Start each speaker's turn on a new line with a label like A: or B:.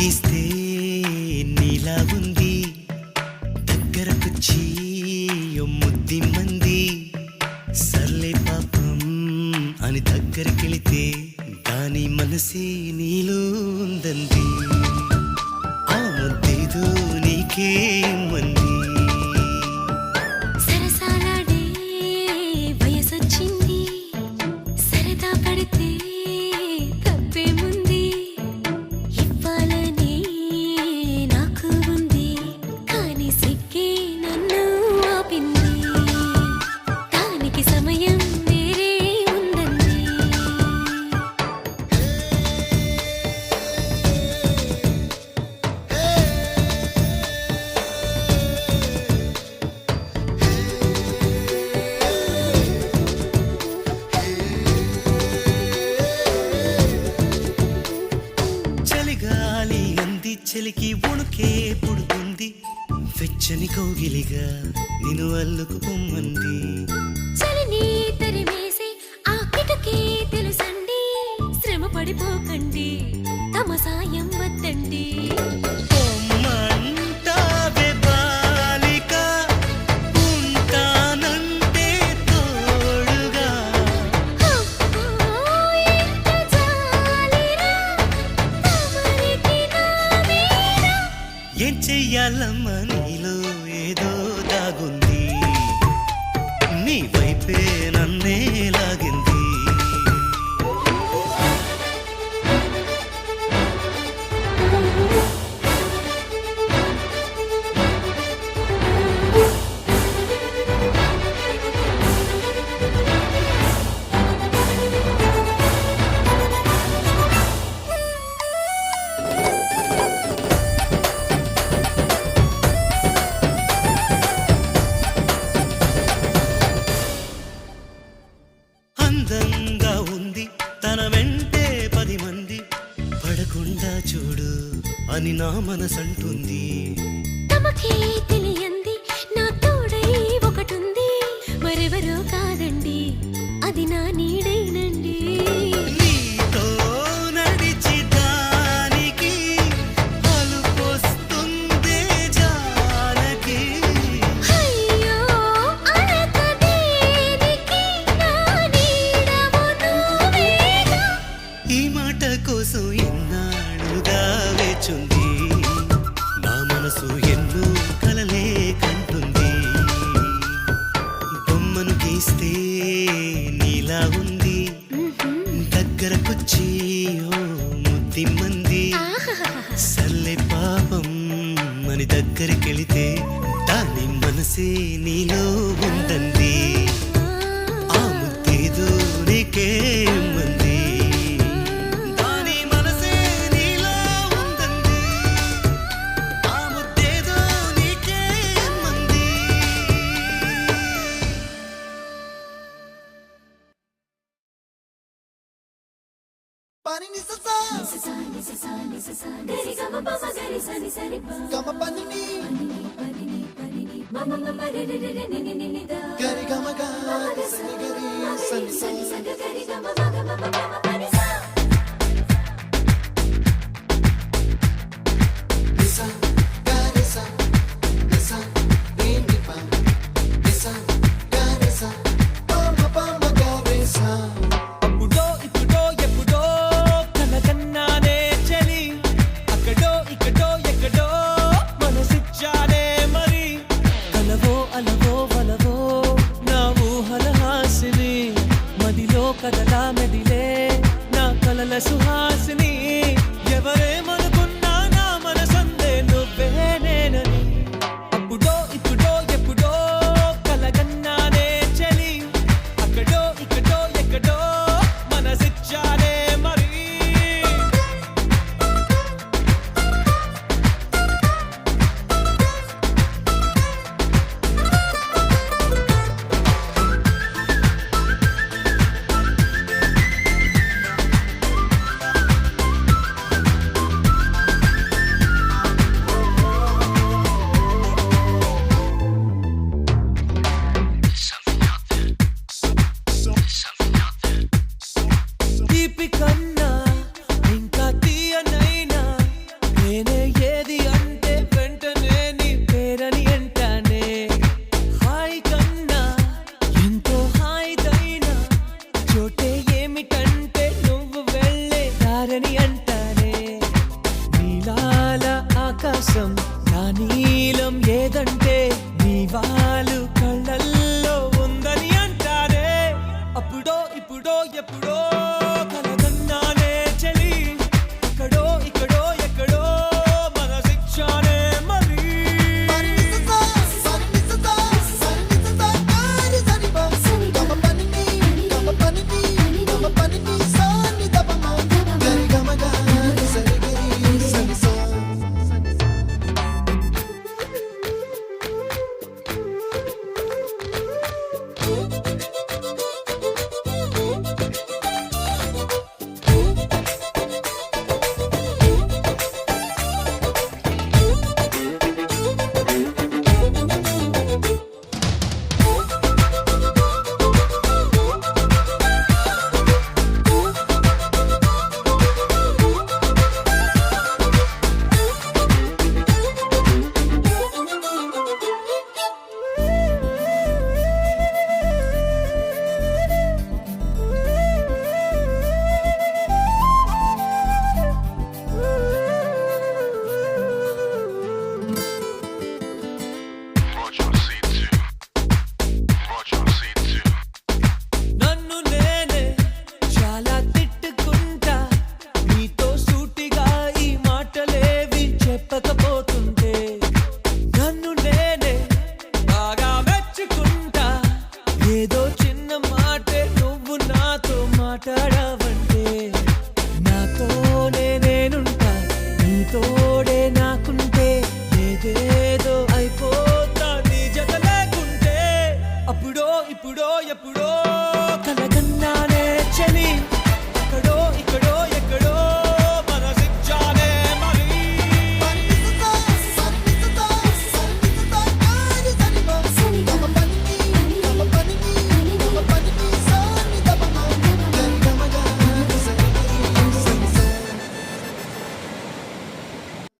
A: గీస్తే నీలా ఉంది దగ్గరకొచ్చి ముద్ది మంది సర్లే పాపం అని దగ్గరికెళితే దాని మనసే నీలో ఉందంది ఆ ముద్దేదో నీకే మంది
B: సరసాలాడే వయసొచ్చింది సరదా పడితే తప్పేముంది ఇవ్వాలని నాకు ఉంది కానీ సిగ్గే నన్ను ఆపింది దానికి సమయం వేరే ఉందండి
A: చలిగాలి అంది చలికి ఉణుకే పుడుతుంది వెచ్చని కౌగిలిగా నిన్ను అల్లుకు పొమ్మంది
B: చలిని తరిమేసి ఆ కిటకే తెలుసండి శ్రమ పడిపోకండి తమ సాయం వద్దండి
A: పొమ్మంటావే బాలిక ఉంటానంటే తోడుగా
B: అబ్బో, ఎంత జాలిరా తమరికి నా మీద.
A: ఏం చెయ్యాలమ్మా నీలో ఏదో దాగుంది నీ వైపే నన్నే లాగింది అందంగా ఉంది తన వెంటే 10 మంది పడకుండా చూడు అని నా మనసంటుంది
B: తమకే తెలియంది నా తోడై ఒకటుంది మరెవరో కాదండి అది నా నీడేనండి
A: నీతో నడిచి దానికి అలుపొస్తుందే జానకి
B: అయ్యో అనక దేనికి నా నీడవు నువ్వేగా
A: ఈ మాట కోసం ఎన్నాళ్ళుగా వేచుంది నా మనసు ఎన్నో కలలే కంటుంది బొమ్మను గీస్తే నీలా ఉంది దగ్గరకొచ్చి ఓ ముద్ది మంది సర్లే పాపం అని దగ్గరికెళితే దాని మనసే నీలో ఉందండి ఆ ముద్దేదో నీకే మంది దాని మనసే నీలో ఉందండి ఆ ముద్దేదో నీకే మంది
C: Pani ni sa sa,
B: గరి గమ పమ గరి సని సరి ప
C: gama pani ni,
B: మమ మమ రి రి రి ని ని ని ని the
C: gari gama ga, sani gari, sani sa.
B: సని సని గరి గమ మగ మమ మమ